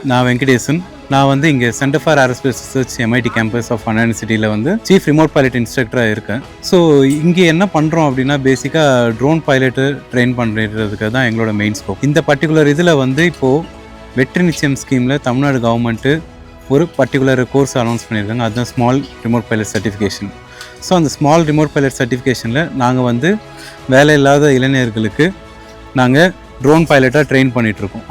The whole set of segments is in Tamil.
நான் வெங்கடேசன். நான் வந்து இங்கே centre for aerospace research MIT campus of Anna யூனிவர்சிட்டியில் வந்து சீஃப் ரிமோட் பைலட் இன்ஸ்ட்ரக்டராக இருக்கேன். ஸோ இங்கே என்ன பண்ணுறோம் அப்படின்னா பேசிக்காக ட்ரோன் பைலட்டு ட்ரெயின் பண்ணுறதுக்கு தான் எங்களோட மெயின் ஸ்கோப். இந்த பர்டிகுலர் இதில் வந்து இப்போது வெற்றி நிச்சயம் ஸ்கீமில் தமிழ்நாடு கவர்மெண்ட்டு ஒரு பர்டிகுலர் கோர்ஸ் அனௌன்ஸ் பண்ணியிருக்காங்க. அதுதான் small remote pilot certification. So அந்த ஸ்மால் ரிமோட் பைலட் சர்டிஃபிகேஷனில் நாங்கள் வந்து வேலை இல்லாத இளைஞர்களுக்கு நாங்கள் ட்ரோன் பைலட்டாக ட்ரெயின் பண்ணிகிட்ருக்கோம்.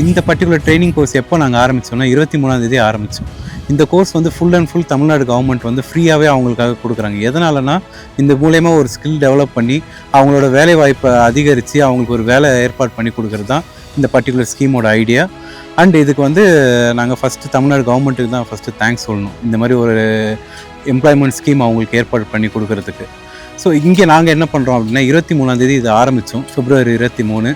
இந்த பர்டிகுலர் ட்ரைனிங் கோர்ஸ் எப்போ நாங்கள் ஆரம்பித்தோம்னா 23ஆம் ஆரம்பித்தோம். இந்த கோர்ஸ் வந்து full and full Tamil Nadu government வந்து ஃப்ரீயாகவே அவங்களுக்காக கொடுக்குறாங்க. எதனாலனா இந்த மூலயமா ஒரு ஸ்கில் டெவலப் பண்ணி அவங்களோட வேலை வாய்ப்பை அதிகரித்து அவங்களுக்கு ஒரு வேலை ஏற்பாடு பண்ணி கொடுக்குறது தான் இந்த பர்டிகுலர் ஸ்கீமோட ஐடியா. அண்ட் இதுக்கு வந்து நாங்கள் ஃபஸ்ட்டு தமிழ்நாடு கவர்மெண்ட்டுக்கு தான் ஃபஸ்ட்டு தேங்க்ஸ் சொல்லணும், இந்த மாதிரி ஒரு எம்ப்ளாய்மெண்ட் ஸ்கீம் அவங்களுக்கு ஏற்பாடு பண்ணி கொடுக்குறதுக்கு. ஸோ இங்கே நாங்கள் என்ன பண்ணுறோம் அப்படின்னா 23ஆம் இது ஆரம்பித்தோம், February 23.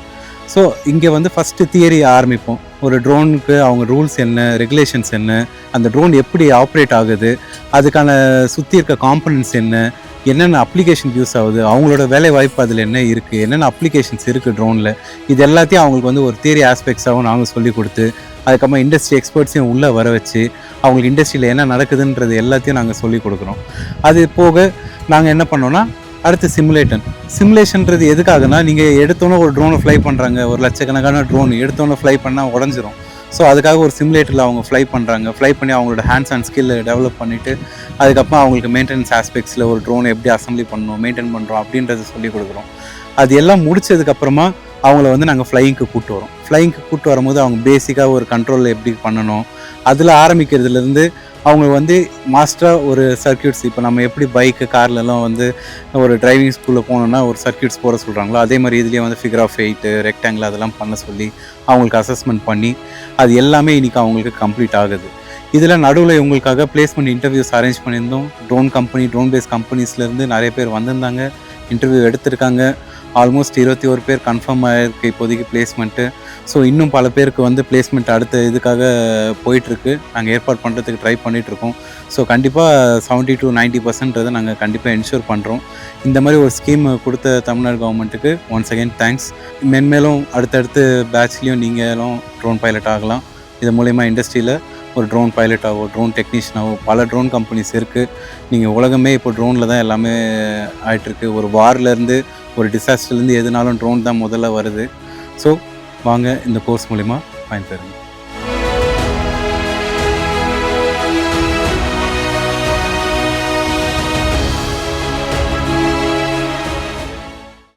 ஸோ இங்கே வந்து ஃபஸ்ட்டு தியரி ஆரம்பிப்போம். ஒரு ட்ரோனுக்கு அவங்க ரூல்ஸ் என்ன, ரெகுலேஷன்ஸ் என்ன, அந்த ட்ரோன் எப்படி ஆப்ரேட் ஆகுது, அதுக்கான சுற்றி இருக்க காம்பனன்ட்ஸ் என்ன, என்னென்ன அப்ளிகேஷன் யூஸ் ஆகுது, அவங்களோட வேலை வாய்ப்பு அதில் என்ன இருக்குது, என்னென்ன அப்ளிகேஷன்ஸ் இருக்குது ட்ரோனில், இது எல்லாத்தையும் அவங்களுக்கு வந்து ஒரு தியரி ஆஸ்பெக்ட்ஸாகவும் நாங்கள் சொல்லி கொடுத்து அதுக்கப்புறம் இண்டஸ்ட்ரி எக்ஸ்பர்ட்ஸையும் உள்ளே வர வச்சு அவங்களுக்கு இண்டஸ்ட்ரியில் என்ன நடக்குதுன்றது எல்லாத்தையும் நாங்கள் சொல்லி கொடுக்குறோம். அது போக நாங்கள் என்ன பண்ணோன்னா அடுத்து சிமுலேஷன்றது எதுக்காகனா, நீங்கள் எடுத்தோன்னே ஒரு ட்ரோனை ஃப்ளை பண்ணுறாங்க, ஒரு லட்சக்கணக்கான ட்ரோன் எடுத்தோன்னே ஃப்ளை பண்ணால் உடஞ்சிரும். ஸோ அதுக்காக ஒரு சிமுலேட்டரில் அவங்க ஃப்ளை பண்ணி அவங்களோட ஹேண்ட்ஸ் அண்ட் ஸ்கில்லை டெவலப் பண்ணிவிட்டு அதுக்கப்புறம் அவங்களுக்கு மெயின்டெனன்ஸ் ஆஸ்பெக்ட்ஸில் ஒரு ட்ரோனை எப்படி அசம்பிளி பண்ணணும், மெயின்டைன் பண்ணுறோம் அப்படின்றத சொல்லி கொடுக்குறோம். அது எல்லாம் முடிச்சதுக்கப்புறமா அவங்கள வந்து நாங்கள் ஃப்ளையிங்க்கு கூப்பிட்டு வரும்போது அவங்க பேசிக்காக ஒரு கண்ட்ரோலில் எப்படி பண்ணணும், அதில் ஆரம்பிக்கிறதுலேருந்து அவங்க வந்து மாஸ்டராக ஒரு சர்க்கியூட்ஸ், இப்போ நம்ம எப்படி பைக்கு கார்லலாம் வந்து ஒரு டிரைவிங் ஸ்கூலில் போனோன்னா ஒரு சர்க்கியூட்ஸ் போட சொல்கிறாங்களோ, அதே மாதிரி இதுலேயே வந்து ஃபிகர் ஆஃப் 8, ரெக்டாங்கிள் அதெல்லாம் பண்ண சொல்லி அவங்களுக்கு அசஸ்மெண்ட் பண்ணி அது எல்லாமே இன்றைக்கி அவங்களுக்கு கம்ப்ளீட் ஆகுது. இதில் நடுவில் இவங்களுக்காக பிளேஸ்மெண்ட் இன்டர்வியூஸ் அரேஞ்ச் பண்ணியிருந்தோம். ட்ரோன் பேஸ் கம்பெனிஸ்லேருந்து நிறைய பேர் வந்திருந்தாங்க, இன்டர்வியூ எடுத்திருக்காங்க. ஆல்மோஸ்ட் 21 பேர் கன்ஃபார்ம் ஆகிருக்கு இப்போதைக்கு பிளேஸ்மெண்ட்டு. ஸோ இன்னும் பல பேருக்கு வந்து பிளேஸ்மெண்ட் அடுத்த இதுக்காக போயிட்டுருக்கு. நாங்கள் ஏற்பாடு பண்ணுறதுக்கு ட்ரை பண்ணிகிட்ருக்கோம். ஸோ கண்டிப்பாக 70 to 90% நாங்கள் கண்டிப்பாக என்ஷூர் பண்ணுறோம். இந்த மாதிரி ஒரு ஸ்கீம் கொடுத்த தமிழ்நாடு கவர்மெண்ட்டுக்கு ஒன்ஸ் அகெயின் தேங்க்ஸ். மென்மேலும் அடுத்தடுத்து பேட்ச்லேயும் நீங்களும் ட்ரோன் பைலட் ஆகலாம். இது மூலயமா இண்டஸ்ட்ரியில் ஒரு ட்ரோன் பைலட்டாகவோ ட்ரோன் டெக்னீஷியனாகவோ பல ட்ரோன் கம்பெனிஸ் இருக்குது. நீங்கள் உலகமே இப்போ ட்ரோனில் தான் எல்லாமே ஆகிட்டுருக்கு. ஒரு வார்லேருந்து ஒரு டிசாஸ்டர்லேருந்து எதுனாலும் ட்ரோன் தான் முதல்ல வருது. ஸோ வாங்க இந்த கோர்ஸ் மூலிமா பயன்பெறுங்க.